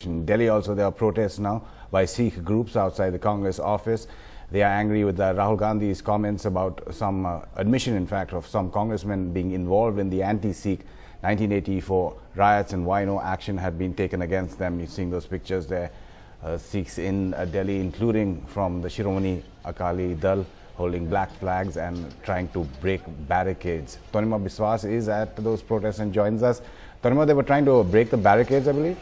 In Delhi also there are protests now by Sikh groups outside the Congress office. They are angry with Rahul Gandhi's comments about some admission, in fact, of some congressmen being involved in the anti-Sikh 1984 riots, and why no action had been taken against them. You're seeing those pictures there, Sikhs in Delhi, including from the Shiromani Akali Dal, holding black flags and trying to break barricades. Tanima Biswas is at those protests and joins us. Tanima, they were trying to break the barricades, I believe?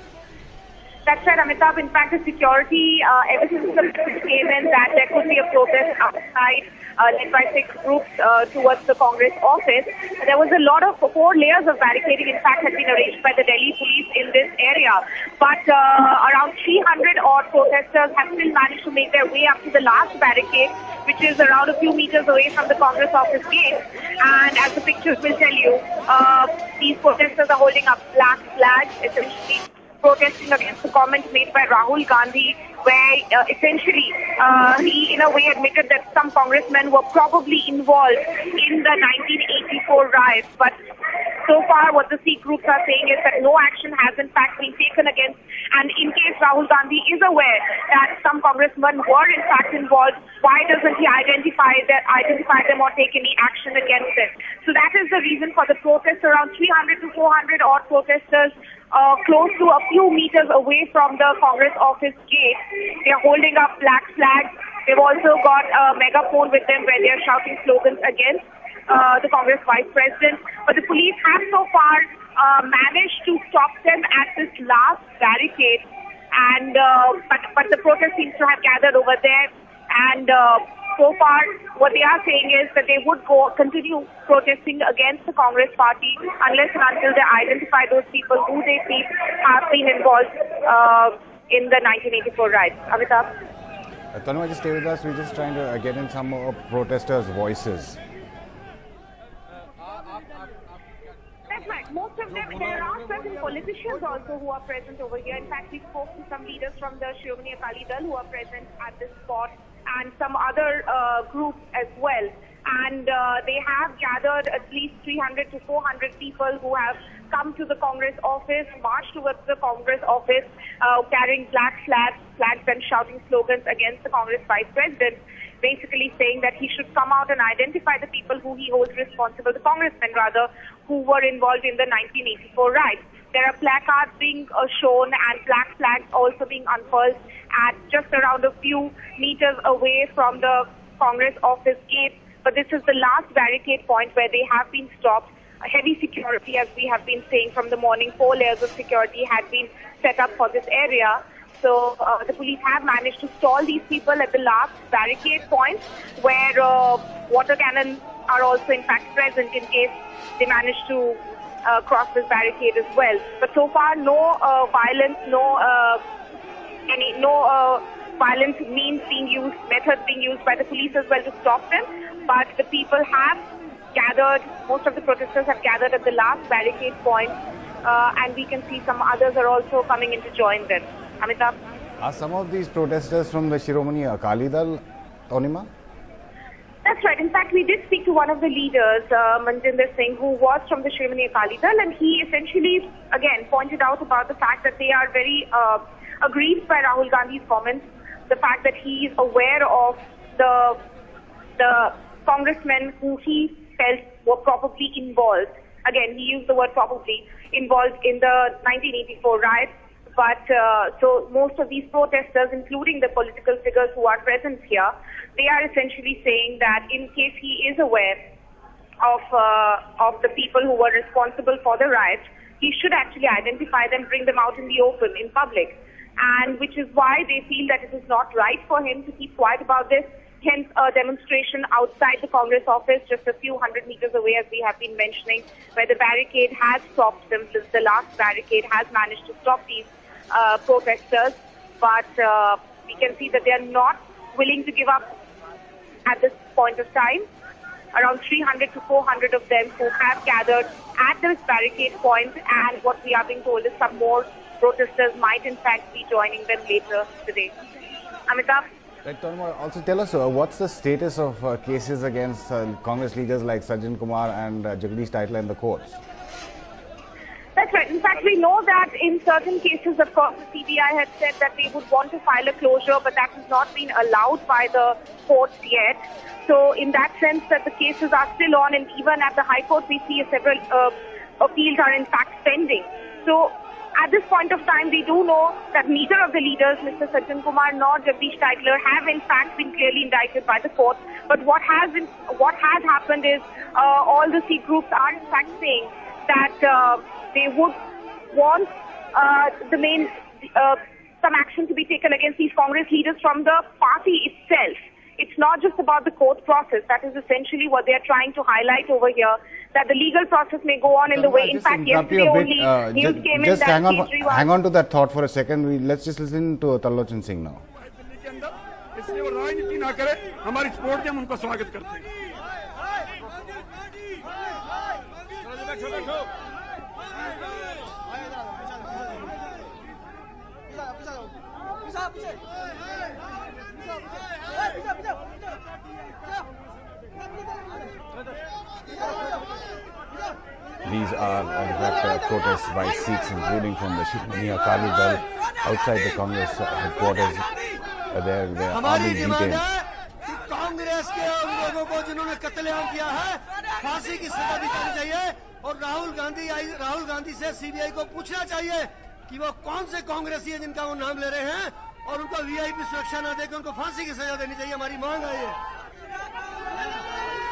That's right, Amitabh. In fact, the security, ever since the news came in that there could be a protest outside led by Sikh groups towards the Congress office, there was a lot of 4 layers of barricading, in fact, had been arranged by the Delhi police in this area. But around 300 odd protesters have still managed to make their way up to the last barricade, which is around a few meters away from the Congress office gate. And as the pictures will tell you, these protesters are holding up black flags, essentially protesting against the comment made by Rahul Gandhi, where essentially he in a way admitted that some congressmen were probably involved in the 1984 riots. But so far what the Sikh groups are saying is that no action has in fact been taken against, and in case Rahul Gandhi is aware that some congressmen were in fact involved, why doesn't he identify them or take any action against them? So that is the reason for the protest. Around 300 to 400 odd protesters close to a few meters away from the Congress office gate. They are holding up black flags. They've also got a megaphone with them where they are shouting slogans against the Congress vice president. But the police have so far managed to stop them at this last barricade. And but the protest seems to have gathered over there. And so far, what they are saying is that they would continue protesting against the Congress party unless and until they identify those people who they think have been involved in the 1984 riots. Amitabh? Tanima, just stay with us. We're just trying to get in some more protesters' voices. That's right. Most of them, there are certain politicians also who are present over here. In fact, we spoke to some leaders from the Shiromani Akali Dal who are present at this spot, and some other groups as well. And they have gathered at least 300 to 400 people who have come to the Congress office, marched towards the Congress office, carrying black flags and shouting slogans against the Congress vice president, basically saying that he should come out and identify the people who he holds responsible, the congressmen rather, who were involved in the 1984 riots. There are placards being shown and black flags also being unfurled at just around a few meters away from the Congress office gate. But this is the last barricade point where they have been stopped. Heavy security, as we have been saying from the morning, 4 layers of security had been set up for this area. So the police have managed to stall these people at the last barricade point, where water cannons are also in fact present in case they manage to cross this barricade as well. But so far, no violence, no violent means being used, methods being used by the police as well to stop them. But the people have gathered, most of the protesters have gathered at the last barricade point, and we can see some others are also coming in to join them. Amitabh? Are some of these protesters from the Shiromani Akali Dal, Tanima? That's right. In fact, we did speak to one of the leaders, Manjinder Singh, who was from the Shiromani Akali Dal, and he essentially, again, pointed out about the fact that they are very aggrieved by Rahul Gandhi's comments, the fact that he is aware of the congressmen who he felt were probably involved. Again, he used the word probably, involved in the 1984 riots. But so most of these protesters, including the political figures who are present here, they are essentially saying that in case he is aware of the people who were responsible for the riots, he should actually identify them, bring them out in the open, in public. And which is why they feel that it is not right for him to keep quiet about this. Hence, a demonstration outside the Congress office, just a few hundred meters away, as we have been mentioning, where the barricade has stopped them. The last barricade has managed to stop these protesters, but we can see that they are not willing to give up at this point of time. Around 300 to 400 of them who have gathered at this barricade point, and what we are being told is some more protesters might in fact be joining them later today. Amitabh? Right, Tanima, also tell us what's the status of cases against Congress leaders like Sajjan Kumar and Jagdish Titla in the courts? That's That's right. In fact, we know that in certain cases, of course, the CBI had said that they would want to file a closure, but that has not been allowed by the courts yet. So in that sense, that the cases are still on, and even at the High Court, we see several appeals are in fact pending. So at this point of time, we do know that neither of the leaders, Mr. Sajjan Kumar nor Jagdish Titler, have in fact been clearly indicted by the court. But what has happened is all the Sikh groups are in fact saying that they would want some action to be taken against these Congress leaders from the party itself. It's not just about the court process. That is essentially what they are trying to highlight over here, that the legal process may go on in the way. In fact, yesterday only news came in that hang on to that thought for a second. Let's just listen to Tarlochan Singh now. इसलिए वो राजनीति ना करे, हमारी support के हम उनका स्वागत करते हैं। These are, in fact, protests by Sikhs, including from the Shikmani Akali Dal outside the Congress headquarters. They are being detained. Congress के उन लोगों को जिन्होंने कत्लेआम किया है फांसी की सजा दिलानी चाहिए और राहुल गांधी से सीबीआई को पूछना चाहिए कि वो कौन से कांग्रेसी है जिनका वो नाम ले रहे हैं और उनको वीआईपी सुरक्षा ना देकर उनको फांसी की सजा देनी चाहिए। हमारी मांग है ये।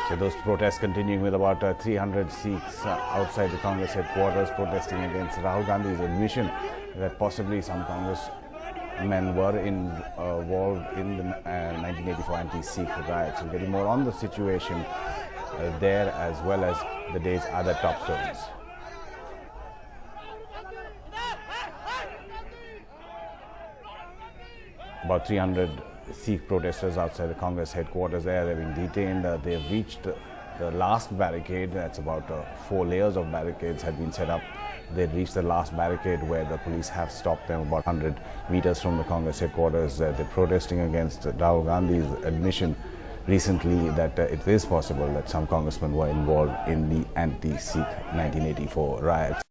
So those protests continuing with about 300 Sikhs outside the Congress headquarters protesting against Rahul Gandhi's admission that possibly some Congressmen were involved in the 1984 anti-Sikh riots. We're getting more on the situation there as well as the day's other top stories. About 300 Sikh protesters outside the Congress headquarters there. They're being detained. They've reached the last barricade. That's about 4 layers of barricades had been set up. They'd reached the last barricade where the police have stopped them about 100 meters from the Congress headquarters. They're protesting against Rahul Gandhi's admission recently that it is possible that some congressmen were involved in the anti-Sikh 1984 riots.